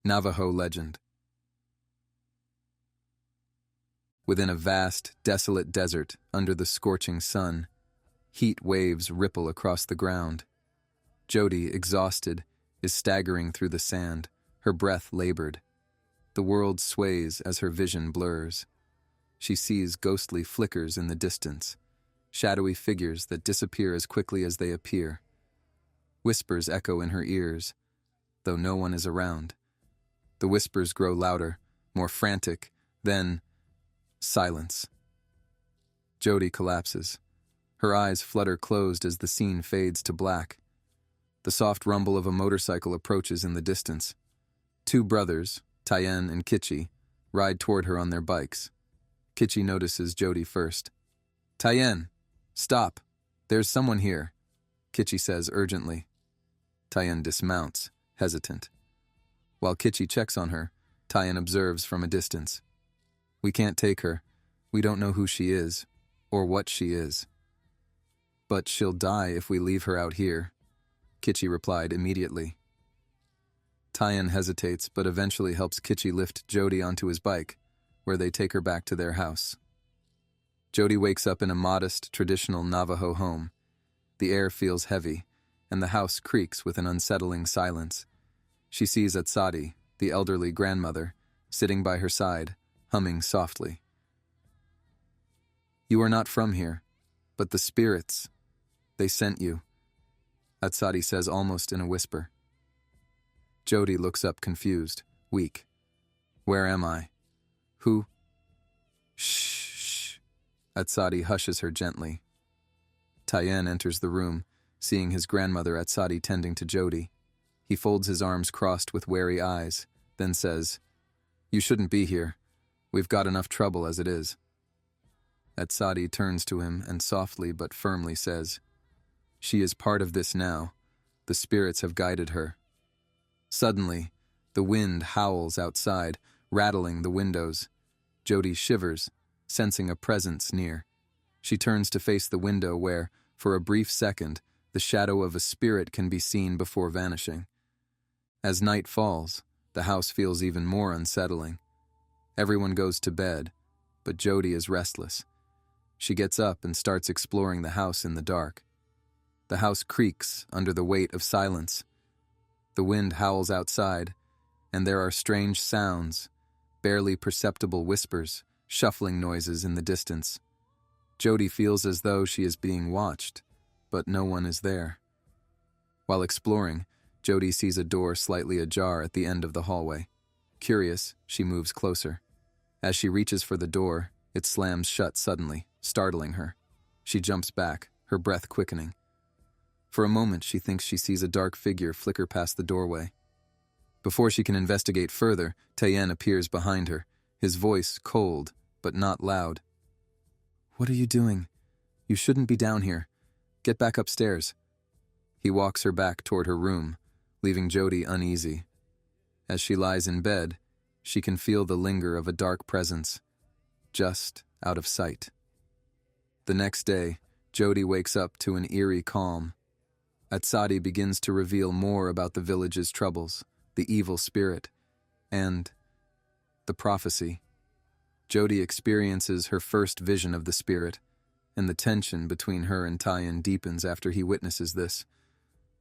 Navajo legend. Within a vast, desolate desert under the scorching sun, heat waves ripple across the ground. Jody, exhausted, is staggering through the sand, her breath labored. The world sways as her vision blurs. She sees ghostly flickers in the distance, shadowy figures that disappear as quickly as they appear. Whispers echo in her ears, though no one is around. The whispers grow louder, more frantic, then silence. Jody collapses. Her eyes flutter closed as the scene fades to black. The soft rumble of a motorcycle approaches in the distance. Two brothers, Tyen and Kitchi, ride toward her on their bikes. Kitchi notices Jody first. "Tyen, stop. There's someone here," Kitchi says urgently. Tyen dismounts, hesitant. While Kitchi checks on her, Tyen observes from a distance. "We can't take her. We don't know who she is, or what she is." "But she'll die if we leave her out here," Kitchi replied immediately. Tyen hesitates, but eventually helps Kitchi lift Jody onto his bike, where they take her back to their house. Jody wakes up in a modest, traditional Navajo home. The air feels heavy, and the house creaks with an unsettling silence. She sees Atsadi, the elderly grandmother, sitting by her side, humming softly. "You are not from here, but the spirits, they sent you," Atsadi says almost in a whisper. Jody looks up confused, weak. "Where am I? Who?" "Shh." Atsadi hushes her gently. Tyen enters the room, seeing his grandmother Atsadi tending to Jody. He folds his arms crossed with wary eyes, then says, "You shouldn't be here. We've got enough trouble as it is." Atsadi turns to him and softly but firmly says, "She is part of this now. The spirits have guided her." Suddenly, the wind howls outside, rattling the windows. Jody shivers, sensing a presence near. She turns to face the window where, for a brief second, the shadow of a spirit can be seen before vanishing. As night falls, the house feels even more unsettling. Everyone goes to bed, but Jody is restless. She gets up and starts exploring the house in the dark. The house creaks under the weight of silence. The wind howls outside, and there are strange sounds, barely perceptible whispers, shuffling noises in the distance. Jody feels as though she is being watched, but no one is there. While exploring, Jody sees a door slightly ajar at the end of the hallway. Curious, she moves closer. As she reaches for the door, it slams shut suddenly, startling her. She jumps back, her breath quickening. For a moment, she thinks she sees a dark figure flicker past the doorway. Before she can investigate further, Tyen appears behind her, his voice cold, but not loud. "What are you doing? You shouldn't be down here. Get back upstairs." He walks her back toward her room, leaving Jody uneasy. As she lies in bed, she can feel the linger of a dark presence, just out of sight. The next day, Jody wakes up to an eerie calm. Atsadi begins to reveal more about the village's troubles, the evil spirit, and the prophecy. Jody experiences her first vision of the spirit, and the tension between her and Tyen deepens after he witnesses this.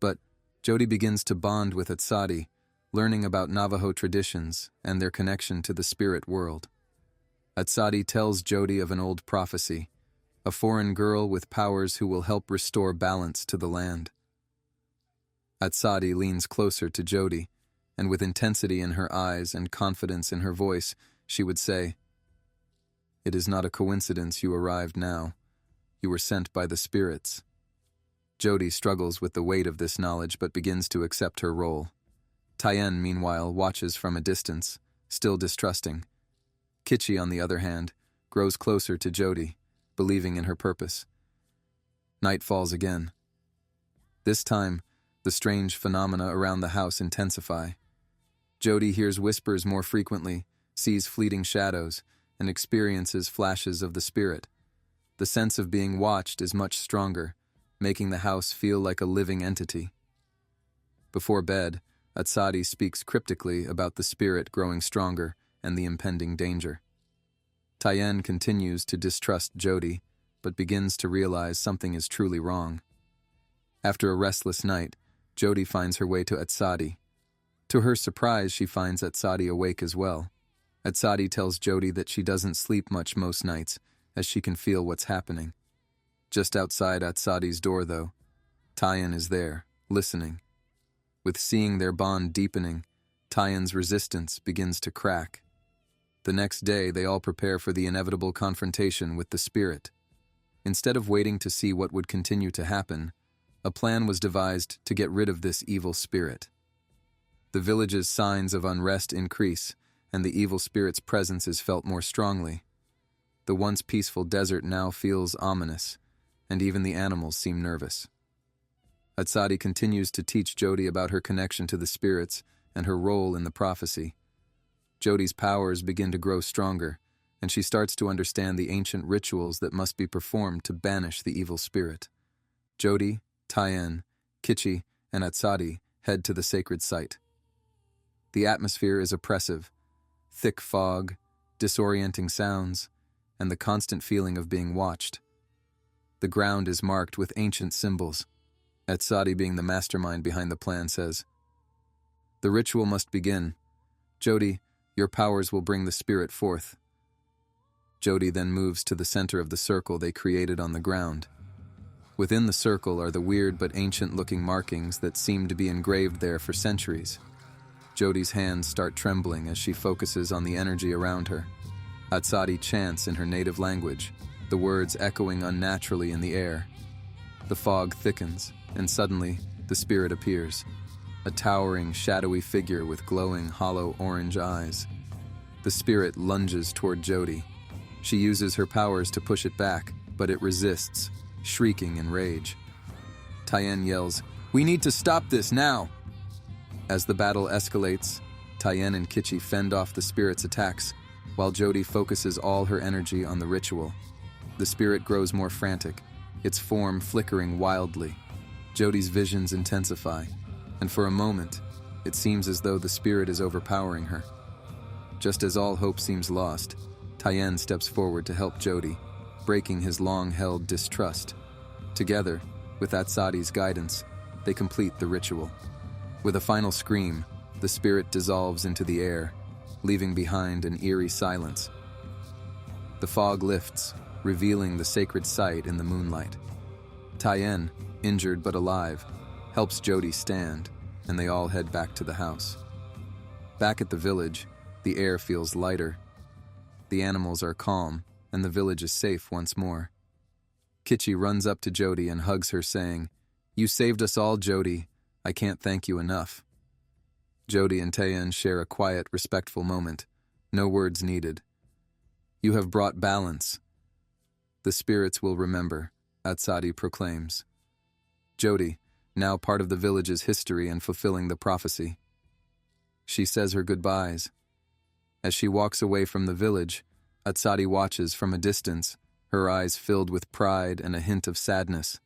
But Jody begins to bond with Atsadi, learning about Navajo traditions and their connection to the spirit world. Atsadi tells Jody of an old prophecy, a foreign girl with powers who will help restore balance to the land. Atsadi leans closer to Jody, and with intensity in her eyes and confidence in her voice, she would say, "It is not a coincidence you arrived now. You were sent by the spirits." Jody struggles with the weight of this knowledge but begins to accept her role. Tyen, meanwhile, watches from a distance, still distrusting. Kitchi, on the other hand, grows closer to Jody, believing in her purpose. Night falls again. This time, the strange phenomena around the house intensify. Jody hears whispers more frequently, sees fleeting shadows, and experiences flashes of the spirit. The sense of being watched is much stronger, making the house feel like a living entity. Before bed, Atsadi speaks cryptically about the spirit growing stronger and the impending danger. Tayen continues to distrust Jody, but begins to realize something is truly wrong. After a restless night, Jody finds her way to Atsadi. To her surprise, she finds Atsadi awake as well. Atsadi tells Jody that she doesn't sleep much most nights, as she can feel what's happening. Just outside Atsadi's door, though, Tayen is there, listening. With seeing their bond deepening, Tayen's resistance begins to crack. The next day, they all prepare for the inevitable confrontation with the spirit. Instead of waiting to see what would continue to happen, a plan was devised to get rid of this evil spirit. The village's signs of unrest increase, and the evil spirit's presence is felt more strongly. The once peaceful desert now feels ominous, and even the animals seem nervous. Atsadi continues to teach Jody about her connection to the spirits and her role in the prophecy. Jody's powers begin to grow stronger, and she starts to understand the ancient rituals that must be performed to banish the evil spirit. Jody, Tayen, Kichi, and Atsadi head to the sacred site. The atmosphere is oppressive. Thick fog, disorienting sounds, and the constant feeling of being watched. The ground is marked with ancient symbols. Atsadi, being the mastermind behind the plan, says, "The ritual must begin. Jody, your powers will bring the spirit forth." Jody then moves to the center of the circle they created on the ground. Within the circle are the weird but ancient-looking markings that seem to be engraved there for centuries. Jody's hands start trembling as she focuses on the energy around her. Atsadi chants in her native language, the words echoing unnaturally in the air. The fog thickens, and suddenly, the spirit appears. A towering, shadowy figure with glowing, hollow orange eyes. The spirit lunges toward Jody. She uses her powers to push it back, but it resists, shrieking in rage. Tayen yells, "We need to stop this now!" As the battle escalates, Tayen and Kichi fend off the spirit's attacks, while Jody focuses all her energy on the ritual. The spirit grows more frantic, its form flickering wildly. Jody's visions intensify, and for a moment, it seems as though the spirit is overpowering her. Just as all hope seems lost, Tayen steps forward to help Jody, breaking his long-held distrust. Together, with Atsadi's guidance, they complete the ritual. With a final scream, the spirit dissolves into the air, leaving behind an eerie silence. The fog lifts, revealing the sacred site in the moonlight. Tayen, injured but alive, helps Jody stand, and they all head back to the house. Back at the village, the air feels lighter. The animals are calm, and the village is safe once more. Kichi runs up to Jody and hugs her, saying, "You saved us all, Jody. I can't thank you enough." Jody and Tayen share a quiet, respectful moment. No words needed. "You have brought balance. The spirits will remember," Atsadi proclaims. Jody, now part of the village's history and fulfilling the prophecy. She says her goodbyes. As she walks away from the village, Atsadi watches from a distance, her eyes filled with pride and a hint of sadness.